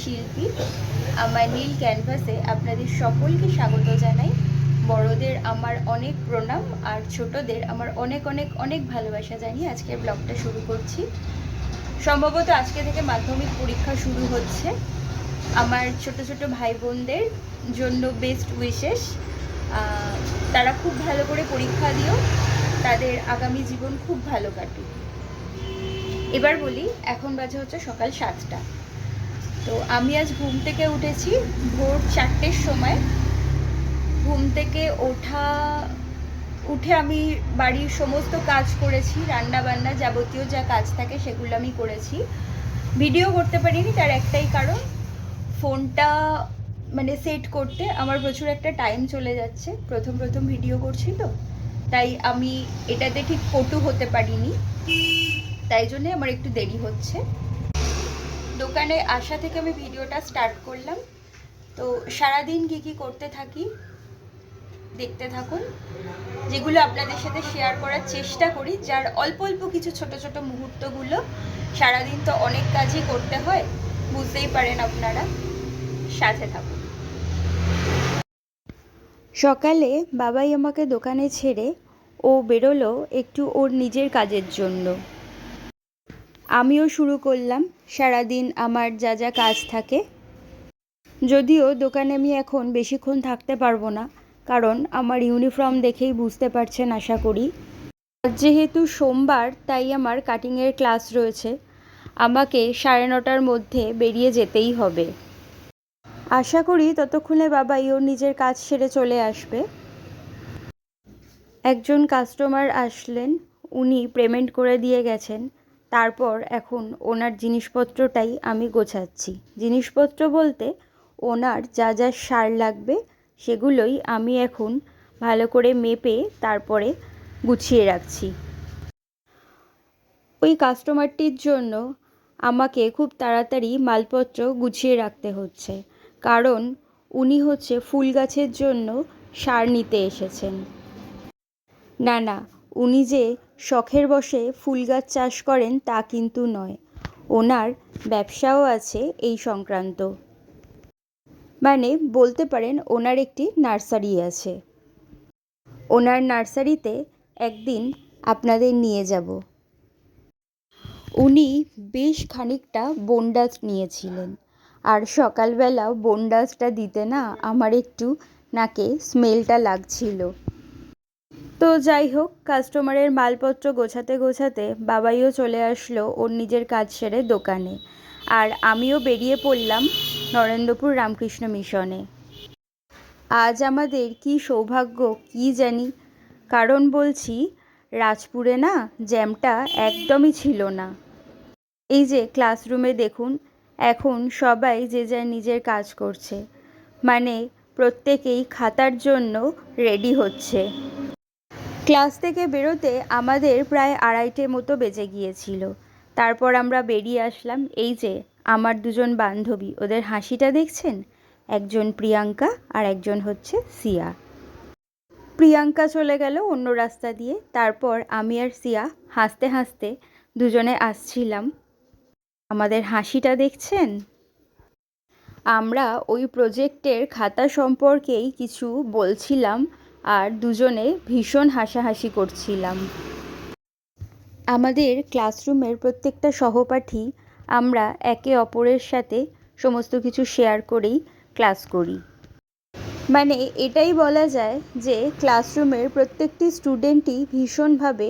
শিল্পী। আমার নীল ক্যানভাসে আপনাদের সকলকে স্বাগত জানাই। বড়দের আমার অনেক প্রণাম আর ছোটদের আমার অনেক অনেক অনেক ভালোবাসা জানিয়ে আজকের ব্লগটা শুরু করছি। সম্ভবত আজকে থেকে মাধ্যমিক পরীক্ষা শুরু হচ্ছে। আমার ছোট ছোট ভাই বোনদের জন্য বেস্ট উইশেস। তারা খুব ভালো করে পরীক্ষা দিও, তাদের আগামী জীবন খুব ভালো কাটুক। এবার বলি, এখন বাজে হচ্ছে সকাল 7টা। তো আমি আজ ঘুম থেকে উঠেছি ভোর 4টের সময়। ঘুম থেকে উঠে আমি বাড়ির সমস্ত কাজ করেছি, রান্না বান্না যাবতীয় যা কাজ থাকে সেগুলো আমি করেছি। ভিডিও করতে পারিনি, তার একটাই কারণ, ফোনটা সেট করতে আমার প্রচুর একটা টাইম চলে যাচ্ছে। প্রথম ভিডিও করছি তো, তাই আমি এটাতে ঠিক পটু হতে পারিনি, তাই জন্যে আমার একটু দেরি হচ্ছে। দোকানে আসা থেকে আমি ভিডিওটা স্টার্ট করলাম। তো সারাদিন কী করতে থাকি দেখতে থাকুন, যেগুলো আপনাদের সাথে শেয়ার করার চেষ্টা করি, যার অল্প অল্প কিছু ছোট ছোট মুহূর্তগুলো। সারাদিন তো অনেক কাজই করতে হয়, বুঝতেই পারেন আপনারা, সাথে থাকুন। সকালে বাবাই আমাকে দোকানে ছেড়ে ও বেরোলো একটু ওর নিজের কাজের জন্য। আমিও শুরু করলাম সারাদিন আমার যা যা কাজ থাকে। যদিও দোকানে আমি এখন বেশিক্ষণ থাকতে পারবো না, কারণ আমার ইউনিফর্ম দেখেই বুঝতে পারছেন আশা করি। যেহেতু সোমবার, তাই আমার কাটিংয়ের ক্লাস রয়েছে। আমাকে 9:30টার মধ্যে বেরিয়ে যেতেই হবে। আশা করি ততক্ষণে বাবাই ওর নিজের কাজ সেরে চলে আসবে। একজন কাস্টমার আসলেন, উনি পেমেন্ট করে দিয়ে গেছেন। তারপর এখন ওনার জিনিসপত্রটাই আমি গোছাচ্ছি। জিনিসপত্র বলতে ওনার যা যা সার লাগবে সেগুলোই আমি এখন ভালো করে মেপে তারপরে গুছিয়ে রাখছি। ওই কাস্টমারটির জন্য আমাকে খুব তাড়াতাড়ি মালপত্র গুছিয়ে রাখতে হচ্ছে, কারণ উনি হচ্ছে ফুল গাছের জন্য সার নিতে এসেছেন। না, উনি যে শখের বশে ফুল গাছ চাষ করেন তা কিন্তু নয়, ওনার ব্যবসাও আছে এই সংক্রান্ত। বলতে পারেন ওনার একটি নার্সারি আছে। ওনার নার্সারিতে একদিন আপনাদের নিয়ে যাব। উনি বেশ খানিকটা বনডাস নিয়েছিলেন, আর সকালবেলা বনডাসটা দিতে না আমার একটু নাকে স্মেলটা লাগছিল। তো যাই হোক, কাস্টমারের মালপত্র গোছাতে গোছাতে বাবাইও চলে আসলো ওর নিজের কাজ সেরে দোকানে, আর আমিও বেরিয়ে পড়লাম নরেন্দ্রপুর রামকৃষ্ণ মিশনে। আজ আমাদের কি সৌভাগ্য কি জানি, কারণ বলছি, রাজপুরে না জ্যামটা একদমই ছিল না। এই যে ক্লাসরুমে দেখুন, এখন সবাই যে যার নিজের কাজ করছে, প্রত্যেকেই খাতার জন্য রেডি হচ্ছে। ক্লাস থেকে বেরোতে আমাদের প্রায় 2:30 মতো বেজে গিয়েছিল। তারপর আমরা বেরিয়ে আসলাম। এই যে আমার দুজন বান্ধবী, ওদের হাসিটা দেখছেন? একজন প্রিয়াঙ্কা আর একজন হচ্ছে সিয়া। প্রিয়াঙ্কা চলে গেল অন্য রাস্তা দিয়ে, তারপর আমি আর সিয়া হাসতে হাসতে দুজনে আসছিলাম। আমাদের হাসিটা দেখছেন? আমরা ওই প্রজেক্টের খাতা সম্পর্কেই কিছু বলছিলাম আর দুজনে ভীষণ হাসাহাসি করছিলাম। আমাদের ক্লাসরুমের প্রত্যেকটা সহপাঠী আমরা একে অপরের সাথে সমস্ত কিছু শেয়ার করেই ক্লাস করি। এটাই বলা যায় যে ক্লাসরুমের প্রত্যেকটি স্টুডেন্টই ভীষণভাবে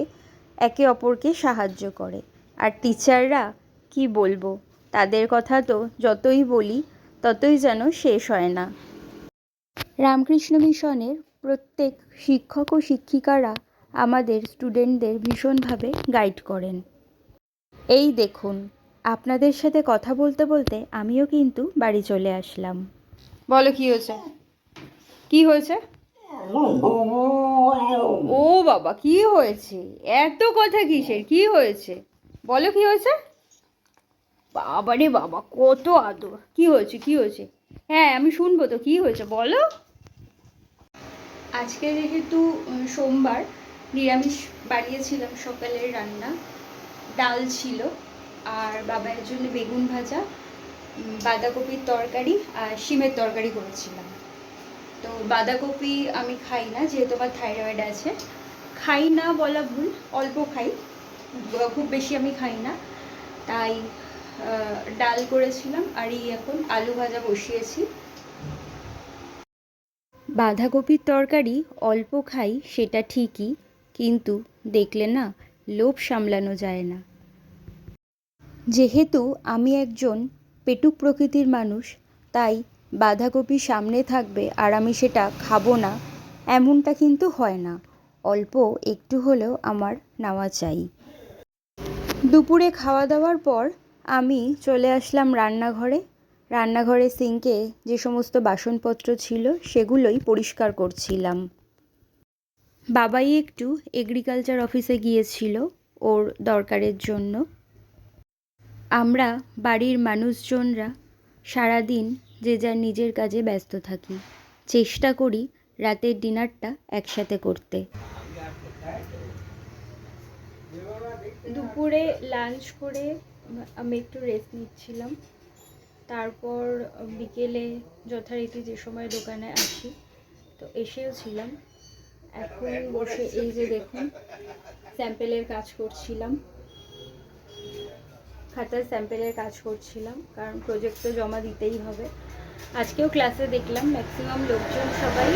একে অপরকে সাহায্য করে। আর টিচাররা কি বলবো, তাদের কথা তো যতই বলি ততই যেন শেষ হয় না। রামকৃষ্ণ মিশনের প্রত্যেক শিক্ষক ও শিক্ষিকারা আমাদের স্টুডেন্টদের ভীষণভাবে গাইড করেন। এই দেখুন, আপনাদের সাথে কথা বলতে বলতে আমিও কিন্তু বাড়ি চলে আসলাম। বলো কি হয়েছে? কি হয়েছে? ও বাবা, কি হয়েছে? এত কথা কিসের? কি হয়েছে বলো, কি হয়েছে? বাবারে বাবা, কত আদর! কি হয়েছে কি হয়েছে? হ্যাঁ, আমি শুনবো তো, কি হয়েছে বলো। আজকে যেহেতু সোমবার, নিরামিষ বানিয়েছিলাম। সকালের রান্না ডাল ছিল, আর বাবার জন্য বেগুন ভাজা, বাঁধাকপির তরকারি আর শিমের তরকারি করেছিলাম। তো বাঁধাকপি আমি খাই না, যেহেতু আমার থাইরয়েড আছে। খাই না বলা ভুল, অল্প খাই, খুব বেশি আমি খাই না। তাই ডাল করেছিলাম, আর এই এখন আলু ভাজা বসিয়েছি। বাঁধাকপির তরকারি অল্প খাই সেটা ঠিকই, কিন্তু দেখলে না লোভ সামলানো যায় না। যেহেতু আমি একজন পেটুক প্রকৃতির মানুষ, তাই বাঁধাকপি সামনে থাকবে আর আমি সেটা খাবো না এমনটা কিন্তু হয় না। অল্প একটু হলেও আমার নেওয়া চাই। দুপুরে খাওয়া দাওয়ার পর আমি চলে আসলাম রান্নাঘরে। রান্নাঘরের সিঙ্কে যে সমস্ত বাসনপত্র ছিল সেগুলোই পরিষ্কার করছিলাম। বাবাই একটু এগ্রিকালচার অফিসে গিয়েছিল ওর দরকারের জন্য। আমরা বাড়ির মানুষজনরা সারাদিন যে যার নিজের কাজে ব্যস্ত থাকি, চেষ্টা করি রাতের ডিনারটা একসাথে করতে। দুপুরে লাঞ্চ করে আমি একটু রেস্ট নিচ্ছিলাম। তারপর বিকেলে যথারীতি যে সময় দোকানে আসি, তো এসেও ছিলাম। এখন বসে এই যে দেখুন স্যাম্পেলের কাজ করছিলাম, খাতার স্যাম্পেলের কাজ করছিলাম, কারণ প্রজেক্ট তো জমা দিতেই হবে। আজকেও ক্লাসে দেখলাম ম্যাক্সিমাম লোকজন সবাই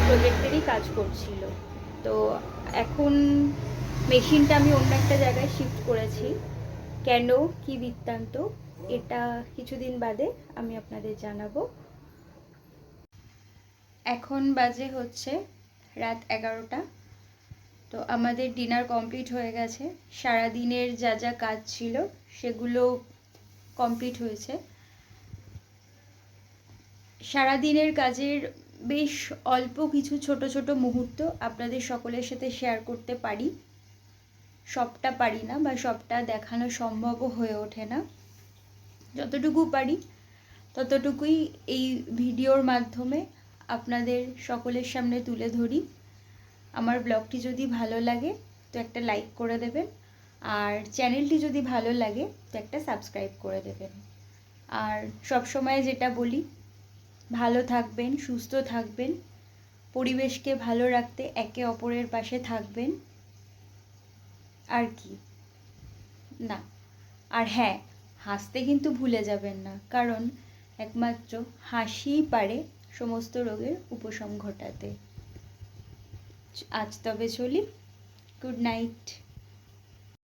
প্রজেক্টেরই কাজ করছিল। তো এখন মেশিনটা আমি অন্য একটা জায়গায় শিফট করেছি। কেন, কি বৃত্তান্ত, এটা কিছুদিন বাদে আমি আপনাদের জানাবো। এখন বাজে হচ্ছে রাত 11টা। তো আমাদের ডিনার কমপ্লিট হয়ে গেছে। সারাদিনের যা যা কাজ ছিল সেগুলো কমপ্লিট হয়েছে। সারাদিনের কাজের বেশ অল্প কিছু ছোট ছোট মুহূর্ত আপনাদের সকলের সাথে শেয়ার করতে পারি। সবটা পারি না, বা সবটা দেখানো সম্ভবও হয়ে ওঠে না। যতটুকু পারি ততটুকুই এই ভিডিওর মাধ্যমে আপনাদের সকলের সামনে তুলে ধরি। আমার ব্লগটি যদি ভালো লাগে তো একটা লাইক করে দেবেন, আর চ্যানেলটি যদি ভালো লাগে তো একটা সাবস্ক্রাইব করে দেবেন। আর সব সময় যেটা বলি, ভালো থাকবেন, সুস্থ থাকবেন, পরিবেশকে ভালো রাখতে একে অপরের পাশে থাকবেন। আর কি না, আর হ্যাঁ, হাসতে কিন্তু ভুলে যাবেন না, কারণ একমাত্র হাসিই পারে সমস্ত রোগের উপশম ঘটাতে। আজ তবে চলি, গুড নাইট।